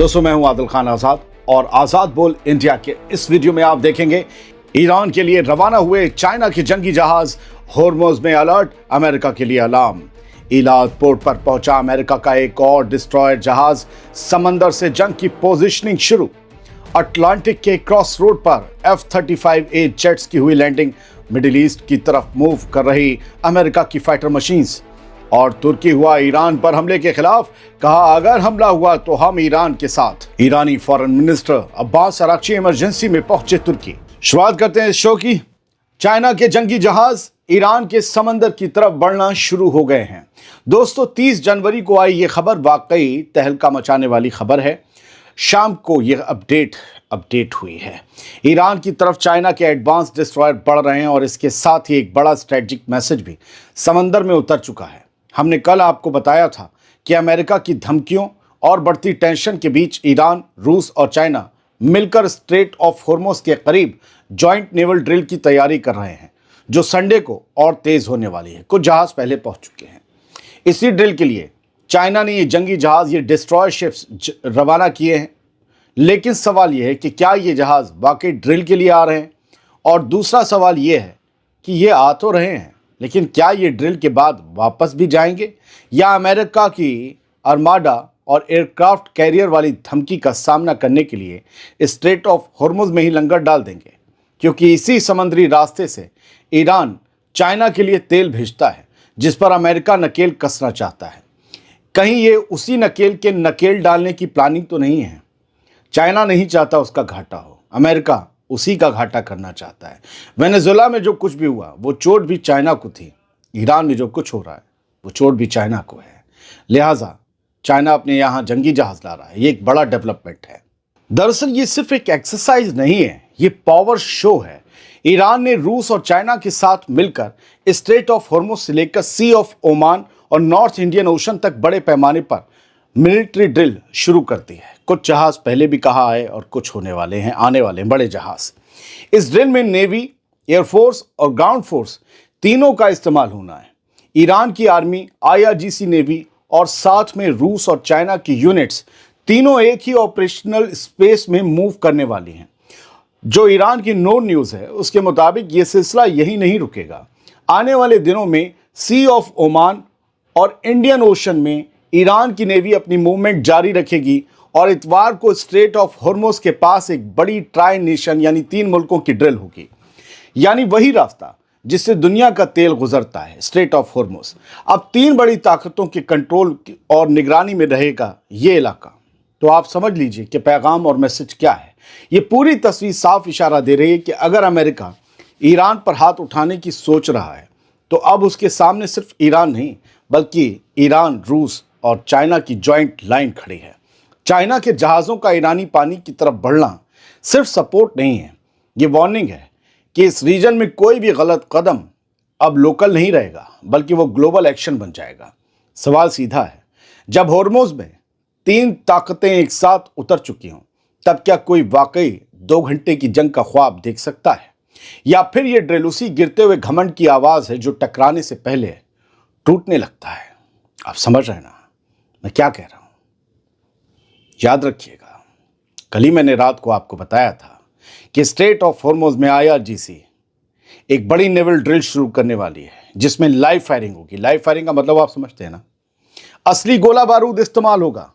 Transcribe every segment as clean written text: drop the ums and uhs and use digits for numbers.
दोस्तों, मैं हूं आदिल खान आजाद और आजाद बोल इंडिया के इस वीडियो में आप देखेंगे ईरान के लिए रवाना हुए चाइना के जंगी जहाज होर्मुज में अलर्ट, अमेरिका के लिए अलार्म। इलाद पोर्ट पर पहुंचा अमेरिका का एक और डिस्ट्रॉयर जहाज, समंदर से जंग की पोजीशनिंग शुरू। अटलांटिक के क्रॉस रोड पर F-35A जेट्स की हुई लैंडिंग, मिडिल ईस्ट की तरफ मूव कर रही अमेरिका की फाइटर मशीन्स। और तुर्की हुआ ईरान पर हमले के खिलाफ, कहा अगर हमला हुआ तो हम ईरान के साथ। ईरानी foreign minister Abbas Araghchi emergency में पहुंचे तुर्की। शुरुआत करते हैं इस शो की। चाइना के जंगी जहाज ईरान के समंदर की तरफ बढ़ना शुरू हो गए हैं। दोस्तों, 30 जनवरी को आई ये खबर वाकई तहलका मचाने वाली खबर है। शाम को यह अपडेट हुई है। ईरान की तरफ चाइना के एडवांस डिस्ट्रॉयर बढ़ रहे हैं और इसके साथ ही एक बड़ा स्ट्रेटेजिक मैसेज भी समंदर में उतर चुका है। हमने कल आपको बताया था कि अमेरिका की धमकियों और बढ़ती टेंशन के बीच ईरान, रूस और चाइना मिलकर स्ट्रेट ऑफ होर्मुज के करीब जॉइंट नेवल ड्रिल की तैयारी कर रहे हैं, जो संडे को और तेज होने वाली है। कुछ जहाज पहले पहुंच चुके हैं। इसी ड्रिल के लिए चाइना ने ये जंगी जहाज, ये डिस्ट्रॉयर शिप्स रवाना किए हैं। लेकिन सवाल ये है कि क्या ये जहाज वाकई ड्रिल के लिए आ रहे हैं? और दूसरा सवाल ये है कि ये आ तो रहे हैं, लेकिन क्या ये ड्रिल के बाद वापस भी जाएंगे या अमेरिका की आर्माडा और एयरक्राफ्ट कैरियर वाली धमकी का सामना करने के लिए स्ट्रेट ऑफ होर्मुज में ही लंगर डाल देंगे? क्योंकि इसी समुद्री रास्ते से ईरान चाइना के लिए तेल भेजता है, जिस पर अमेरिका नकेल कसना चाहता है। कहीं ये उसी नकेल के नकेल डालने की प्लानिंग तो नहीं है? चाइना नहीं चाहता उसका घाटा हो, अमेरिका उसी का घाटा करना चाहता है। वेनेजुएला में जो कुछ भी हुआ वो चोट भी चाइना को थी। ईरान में जो कुछ हो रहा है वो चोट भी चाइना को है। लिहाजा चाइना अपने यहाँ जंगी जहाज ला रहा है। ये एक बड़ा डेवलपमेंट है। दरअसल ये सिर्फ एक एक्सरसाइज नहीं है, ये पावर शो है। ईरान ने रूस और चाइना के साथ मिलकर स्ट्रेट ऑफ होर्मुज से लेकर सी ऑफ ओमान और नॉर्थ इंडियन ओशन तक बड़े पैमाने पर मिलिट्री ड्रिल शुरू कर दी है। कुछ जहाज पहले भी कहा है और कुछ होने वाले हैं, आने वाले हैं बड़े जहाज। इस ड्रिल में नेवी, एयरफोर्स और ग्राउंड फोर्स तीनों का इस्तेमाल होना है। ईरान की आर्मी, IRGC नेवी और साथ में रूस और चाइना की यूनिट्स तीनों एक ही ऑपरेशनल स्पेस में मूव करने वाली हैं। जो ईरान की नोन न्यूज़ है उसके मुताबिक ये सिलसिला यही नहीं रुकेगा। आने वाले दिनों में सी ऑफ ओमान और इंडियन ओशन में ईरान की नेवी अपनी मूवमेंट जारी रखेगी और इतवार को स्ट्रेट ऑफ होर्मुज के पास एक बड़ी ट्राई नेशन यानी 3 मुल्कों की ड्रिल होगी। यानी वही रास्ता जिससे दुनिया का तेल गुजरता है, स्ट्रेट ऑफ होर्मुज। अब 3 बड़ी ताकतों के कंट्रोल और निगरानी में रहेगा ये इलाका। तो आप समझ लीजिए कि पैगाम और मैसेज क्या है। ये पूरी तस्वीर साफ इशारा दे रही है कि अगर अमेरिका ईरान पर हाथ उठाने की सोच रहा है तो अब उसके सामने सिर्फ ईरान नहीं बल्कि ईरान, रूस और चाइना की जॉइंट लाइन खड़ी है। चाइना के जहाज़ों का ईरानी पानी की तरफ बढ़ना सिर्फ सपोर्ट नहीं है, ये वार्निंग है कि इस रीजन में कोई भी गलत कदम अब लोकल नहीं रहेगा बल्कि वो ग्लोबल एक्शन बन जाएगा। सवाल सीधा है, जब होर्मुज में 3 ताकतें एक साथ उतर चुकी हों तब क्या कोई वाकई 2 घंटे की जंग का ख्वाब देख सकता है? या फिर ये ड्रिल उसी गिरते हुए घमंड की आवाज़ है जो टकराने से पहले टूटने लगता है? आप समझ रहे हैं ना मैं क्या कह रहा हूं? याद रखिएगा, कल ही मैंने रात को आपको बताया था कि स्ट्रेट ऑफ होर्मुज में IRGC एक बड़ी नेवल ड्रिल शुरू करने वाली है जिसमें लाइव फायरिंग होगी। लाइव फायरिंग का मतलब आप समझते हैं ना, असली गोला बारूद इस्तेमाल होगा।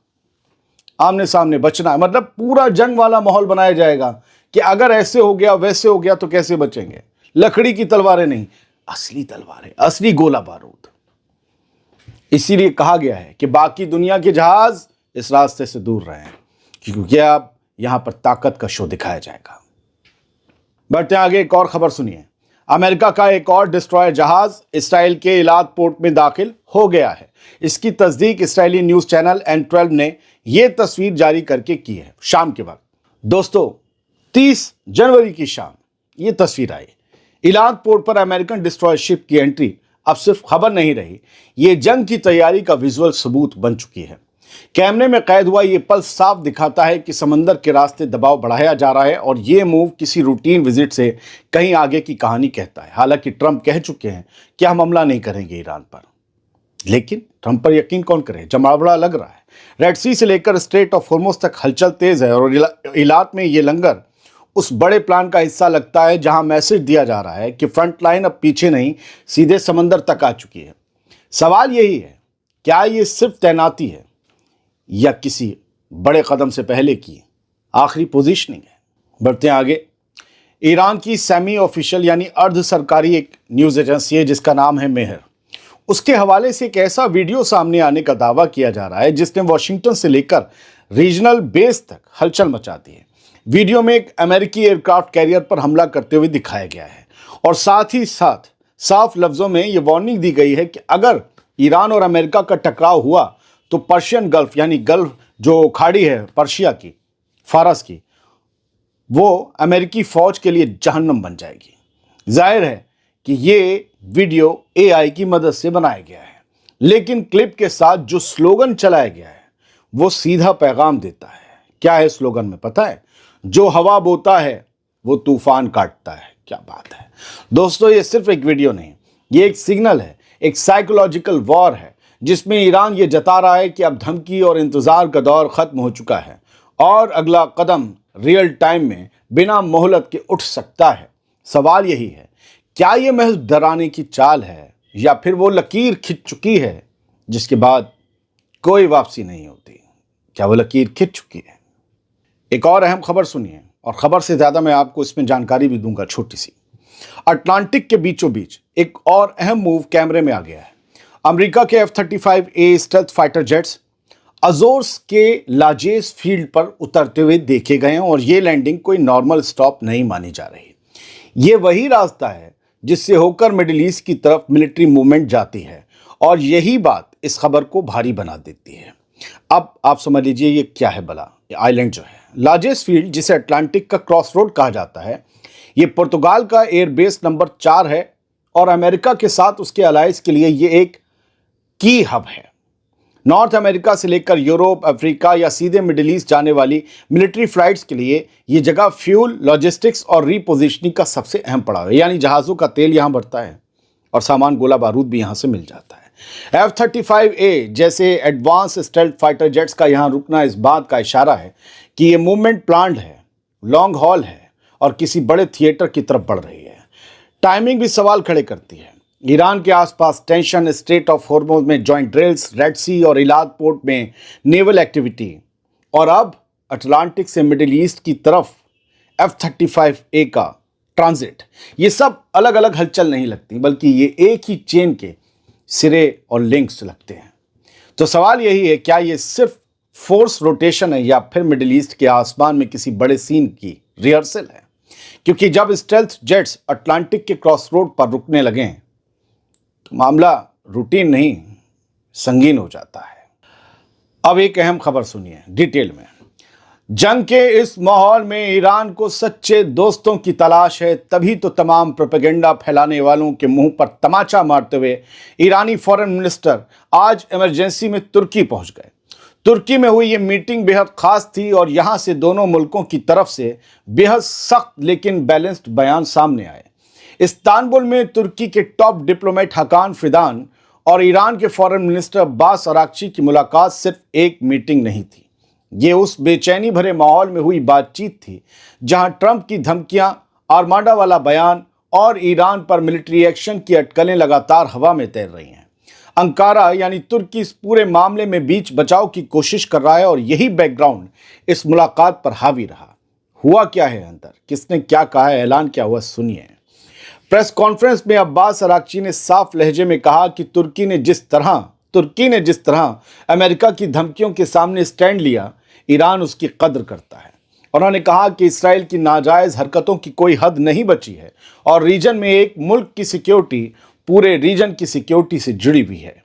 आमने सामने बचना है, मतलब पूरा जंग वाला माहौल बनाया जाएगा कि अगर ऐसे हो गया वैसे हो गया तो कैसे बचेंगे। लकड़ी की तलवारें नहीं, असली तलवारें, असली गोला बारूद। इसीलिए कहा गया है कि बाकी दुनिया के जहाज इस रास्ते से दूर रहें, क्योंकि अब यहां पर ताकत का शो दिखाया जाएगा। बढ़ते आगे, एक और खबर सुनिए। अमेरिका का एक और डिस्ट्रॉयर जहाज इसराइल के इलाद पोर्ट में दाखिल हो गया है। इसकी तस्दीक इसराइली न्यूज चैनल N12 ने यह तस्वीर जारी करके की है शाम के वक्त। दोस्तों, 30 जनवरी की शाम ये तस्वीर आई। इलाद पोर्ट पर अमेरिकन डिस्ट्रॉयर शिप की एंट्री अब सिर्फ खबर नहीं रही, ये जंग की तैयारी का विजुअल सबूत बन चुकी है। कैमरे में कैद हुआ ये पल साफ दिखाता है कि समंदर के रास्ते दबाव बढ़ाया जा रहा है और ये मूव किसी रूटीन विजिट से कहीं आगे की कहानी कहता है। हालांकि ट्रंप कह चुके हैं कि हम हमला नहीं करेंगे ईरान पर, लेकिन ट्रंप पर यकीन कौन करे? जमावड़ा लग रहा है। रेड सी से लेकर स्ट्रेट ऑफ होर्मुज तक हलचल तेज है और इलात में ये लंगर उस बड़े प्लान का हिस्सा लगता है जहां मैसेज दिया जा रहा है कि फ्रंट लाइन अब पीछे नहीं, सीधे समंदर तक आ चुकी है। सवाल यही है, क्या ये सिर्फ तैनाती है या किसी बड़े कदम से पहले की आखिरी पोजीशनिंग है? बढ़ते हैं आगे। ईरान की सेमी ऑफिशियल यानी अर्ध सरकारी एक न्यूज़ एजेंसी है जिसका नाम है मेहर। उसके हवाले से एक ऐसा वीडियो सामने आने का दावा किया जा रहा है जिसने वॉशिंगटन से लेकर रीजनल बेस तक हलचल मचा दी है। वीडियो में एक अमेरिकी एयरक्राफ्ट कैरियर पर हमला करते हुए दिखाया गया है और साथ ही साथ साफ लफ्ज़ों में ये वार्निंग दी गई है कि अगर ईरान और अमेरिका का टकराव हुआ तो पर्शियन गल्फ यानी गल्फ जो खाड़ी है पर्शिया की, फारस की, वो अमेरिकी फ़ौज के लिए जहन्नम बन जाएगी। जाहिर है कि ये वीडियो AI की मदद से बनाया गया है, लेकिन क्लिप के साथ जो स्लोगन चलाया गया है वो सीधा पैगाम देता है। क्या है स्लोगन में पता है? जो हवा बोता है वो तूफान काटता है। क्या बात है दोस्तों, ये सिर्फ एक वीडियो नहीं, ये एक सिग्नल है, एक साइकोलॉजिकल वॉर है जिसमें ईरान ये जता रहा है कि अब धमकी और इंतजार का दौर खत्म हो चुका है और अगला कदम रियल टाइम में बिना मोहलत के उठ सकता है। सवाल यही है, क्या ये महज डराने की चाल है या फिर वो लकीर खिंच चुकी है जिसके बाद कोई वापसी नहीं होती? क्या वो लकीर खिंच चुकी है? एक और अहम खबर सुनिए, और खबर से ज़्यादा मैं आपको इसमें जानकारी भी दूंगा छोटी सी। अटलांटिक के बीचों बीच एक और अहम मूव कैमरे में आ गया है। अमेरिका के F-35A stealth fighter jets Azores के लाजेस फील्ड पर उतरते हुए देखे गए हैं और ये लैंडिंग कोई नॉर्मल स्टॉप नहीं मानी जा रही। ये वही रास्ता है जिससे होकर मिडिल ईस्ट की तरफ मिलिट्री मूवमेंट जाती है और यही बात इस खबर को भारी बना देती है। अब आप समझ लीजिए ये क्या है भला। ये आइलैंड जो है लाजेस फील्ड, जिसे अटलांटिक का क्रॉस रोड कहा जाता है, ये पुर्तगाल का एयरबेस नंबर 4 है और अमेरिका के साथ उसके अलायंस के लिए ये एक की हब है। नॉर्थ अमेरिका से लेकर यूरोप, अफ्रीका या सीधे मिडिल ईस्ट जाने वाली मिलिट्री फ्लाइट्स के लिए ये जगह फ्यूल, लॉजिस्टिक्स और रीपोजिशनिंग का सबसे अहम पड़ाव है। यानी जहाज़ों का तेल यहाँ बढ़ता है और सामान, गोला बारूद भी यहाँ से मिल जाता है। F-35A जैसे एडवांस स्टेल्थ फाइटर जेट्स का यहाँ रुकना इस बात का इशारा है कि ये मूवमेंट प्लान्ड है, लॉन्ग हॉल है और किसी बड़े थिएटर की तरफ बढ़ रही है। टाइमिंग भी सवाल खड़े करती है। ईरान के आसपास टेंशन, स्ट्रेट ऑफ होर्मुज में जॉइंट ड्रिल्स, रेड सी और इलाद पोर्ट में नेवल एक्टिविटी, और अब अटलांटिक से मिडिल ईस्ट की तरफ F-35A का ट्रांजिट, ये सब अलग अलग हलचल नहीं लगती बल्कि ये एक ही चेन के सिरे और लिंक्स लगते हैं। तो सवाल यही है, क्या ये सिर्फ फोर्स रोटेशन है या फिर मिडिल ईस्ट के आसमान में किसी बड़े सीन की रिहर्सल है? क्योंकि जब स्टेल्थ जेट्स अटलांटिक के क्रॉस रोड पर रुकने लगे तो मामला रूटीन नहीं, संगीन हो जाता है। अब एक अहम खबर सुनिए डिटेल में। जंग के इस माहौल में ईरान को सच्चे दोस्तों की तलाश है, तभी तो तमाम प्रोपेगेंडा फैलाने वालों के मुंह पर तमाचा मारते हुए ईरानी फॉरेन मिनिस्टर आज इमरजेंसी में तुर्की पहुंच गए। तुर्की में हुई ये मीटिंग बेहद खास थी और यहां से दोनों मुल्कों की तरफ से बेहद सख्त लेकिन बैलेंस्ड बयान सामने आए। इस्तांबुल में तुर्की के टॉप डिप्लोमेट हकान फिदान और ईरान के फॉरेन मिनिस्टर अब्बास अराक्ची की मुलाकात सिर्फ एक मीटिंग नहीं थी, ये उस बेचैनी भरे माहौल में हुई बातचीत थी जहां ट्रंप की धमकियां, आर्माडा वाला बयान और ईरान पर मिलिट्री एक्शन की अटकलें लगातार हवा में तैर रही हैं। अंकारा यानी तुर्की इस पूरे मामले में बीच बचाव की कोशिश कर रहा है और यही बैकग्राउंड इस मुलाकात पर हावी रहा। हुआ क्या है अंदर, किसने क्या कहा है, ऐलान क्या हुआ, सुनिए। प्रेस कॉन्फ्रेंस में अब्बास अराक्ची ने साफ लहजे में कहा कि तुर्की ने जिस तरह अमेरिका की धमकियों के सामने स्टैंड लिया, ईरान उसकी कद्र करता है। उन्होंने कहा कि इसराइल की नाजायज़ हरकतों की कोई हद नहीं बची है और रीजन में एक मुल्क की सिक्योरिटी पूरे रीजन की सिक्योरिटी से जुड़ी हुई है।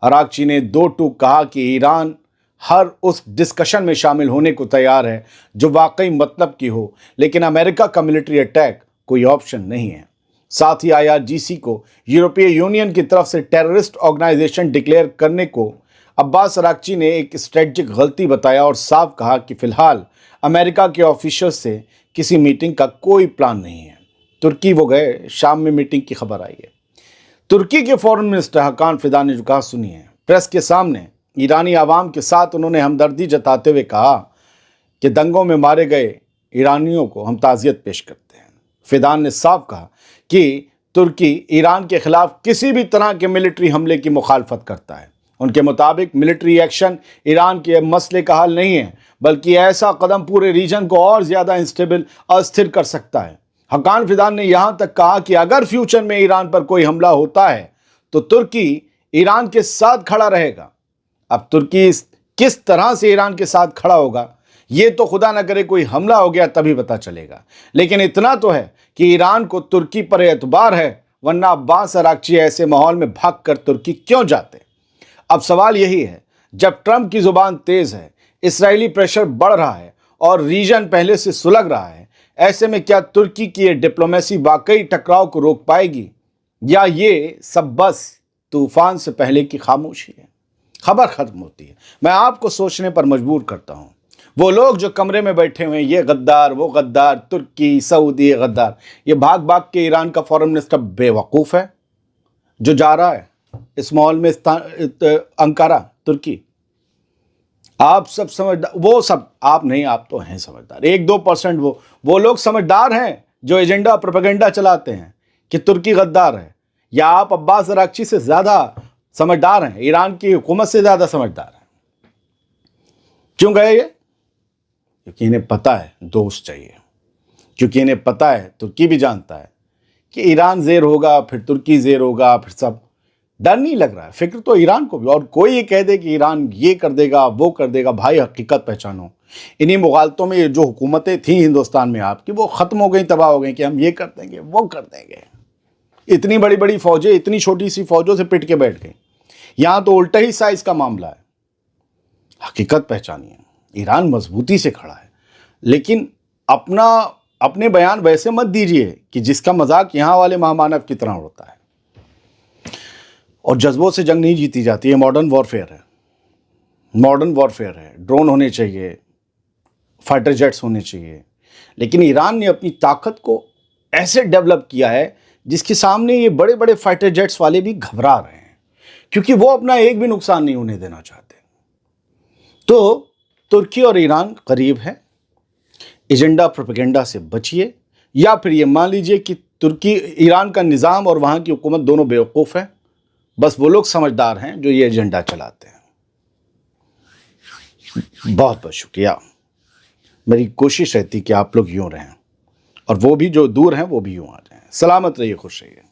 अराक्ची ने दो टूक कहा कि ईरान हर उस डिस्कशन में शामिल होने को तैयार है जो वाकई मतलब की हो, लेकिन अमेरिका का मिलिट्री अटैक कोई ऑप्शन नहीं है। साथ ही IRGC को यूरोपीय यूनियन की तरफ से टेररिस्ट ऑर्गेनाइजेशन डिक्लेयर करने को अब्बास अराक्ची ने एक स्ट्रेटजिक गलती बताया और साफ कहा कि फिलहाल अमेरिका के ऑफिशियल से किसी मीटिंग का कोई प्लान नहीं है। तुर्की वो गए, शाम में मीटिंग की खबर आई है। तुर्की के फॉरेन मिनिस्टर हकान फिदान ने जो कहा सुनिए। प्रेस के सामने ईरानी आवाम के साथ उन्होंने हमदर्दी जताते हुए कहा कि दंगों में मारे गए ईरानियों को हम ताज़ियत पेश करते हैं। फिदान ने साफ कहा कि तुर्की ईरान के खिलाफ किसी भी तरह के मिलिट्री हमले की मुखालफत करता है। उनके मुताबिक मिलिट्री एक्शन ईरान के मसले का हल नहीं है, बल्कि ऐसा कदम पूरे रीजन को और ज़्यादा इंस्टेबल अस्थिर कर सकता है। हक्कान फिदान ने यहाँ तक कहा कि अगर फ्यूचर में ईरान पर कोई हमला होता है तो तुर्की ईरान के साथ खड़ा रहेगा। अब तुर्की किस तरह से ईरान के साथ खड़ा होगा ये तो खुदा न करे कोई हमला हो गया तभी पता चलेगा, लेकिन इतना तो है कि ईरान को तुर्की पर एतबार है, वरना अब्बास अराक्ची ऐसे माहौल में भागकर तुर्की क्यों जाते। अब सवाल यही है, जब ट्रंप की जुबान तेज है, इसराइली प्रेशर बढ़ रहा है और रीजन पहले से सुलग रहा है, ऐसे में क्या तुर्की की ये डिप्लोमेसी वाकई टकराव को रोक पाएगी या ये सब बस तूफान से पहले की खामोशी है। खबर खत्म होती है, मैं आपको सोचने पर मजबूर करता हूँ। वो लोग जो कमरे में बैठे हुए हैं, ये गद्दार वो गद्दार, तुर्की सऊदी गद्दार, ये भाग भाग के ईरान का फॉरेन मिनिस्टर बेवकूफ़ है जो जा रहा है इस माहौल में अंकारा तुर्की। आप सब समझदार, वो सब आप नहीं, आप तो हैं समझदार, 1-2% वो लोग समझदार हैं जो एजेंडा प्रोपेगेंडा चलाते हैं कि तुर्की गद्दार है, या आप अब्बास अराक्ची से ज़्यादा समझदार हैं, ईरान की हुकूमत से ज़्यादा समझदार हैं। क्यों गए ये? क्योंकि इन्हें पता है दोस्त चाहिए, क्योंकि इन्हें पता है, तुर्की भी जानता है कि ईरान ज़ेर होगा, फिर तुर्की ज़ेर होगा, फिर सब। डर नहीं लग रहा है, फिक्र तो ईरान को भी। और कोई ये कह दे कि ईरान ये कर देगा वो कर देगा, भाई हकीकत पहचानो। इन्हीं मुगालतों में जो हुकूमतें थी हिंदुस्तान में आपकी, वो ख़त्म हो गई, तबाह हो गई कि हम ये कर देंगे वो कर देंगे। इतनी बड़ी बड़ी फौजें इतनी छोटी सी फौजों से पिट के बैठ गई। यहाँ तो उल्टा ही साइज का मामला है। हकीकत पहचानिए, ईरान मजबूती से खड़ा है, लेकिन अपने बयान वैसे मत दीजिए कि जिसका मजाक यहाँ वाले महामानव की तरह उड़ता है। और जज्बों से जंग नहीं जीती जाती है, मॉडर्न वॉरफेयर है, मॉडर्न वॉरफेयर है। ड्रोन होने चाहिए, फाइटर जेट्स होने चाहिए, लेकिन ईरान ने अपनी ताकत को ऐसे डेवलप किया है जिसके सामने ये बड़े बड़े फाइटर जेट्स वाले भी घबरा रहे हैं, क्योंकि वो अपना एक भी नुकसान नहीं होने देना चाहते। तो तुर्की और ईरान करीब है, एजेंडा प्रोपेगेंडा से बचिए, या फिर ये मान लीजिए कि तुर्की ईरान का निज़ाम और वहाँ की हुकूमत दोनों बेवकूफ़ है, बस वो लोग समझदार हैं जो ये एजेंडा चलाते हैं। बहुत बहुत शुक्रिया। मेरी कोशिश रहती कि आप लोग यूँ रहें और वो भी जो दूर हैं वो भी यूँ आ जाएं। सलामत रहिए, खुश रहिए।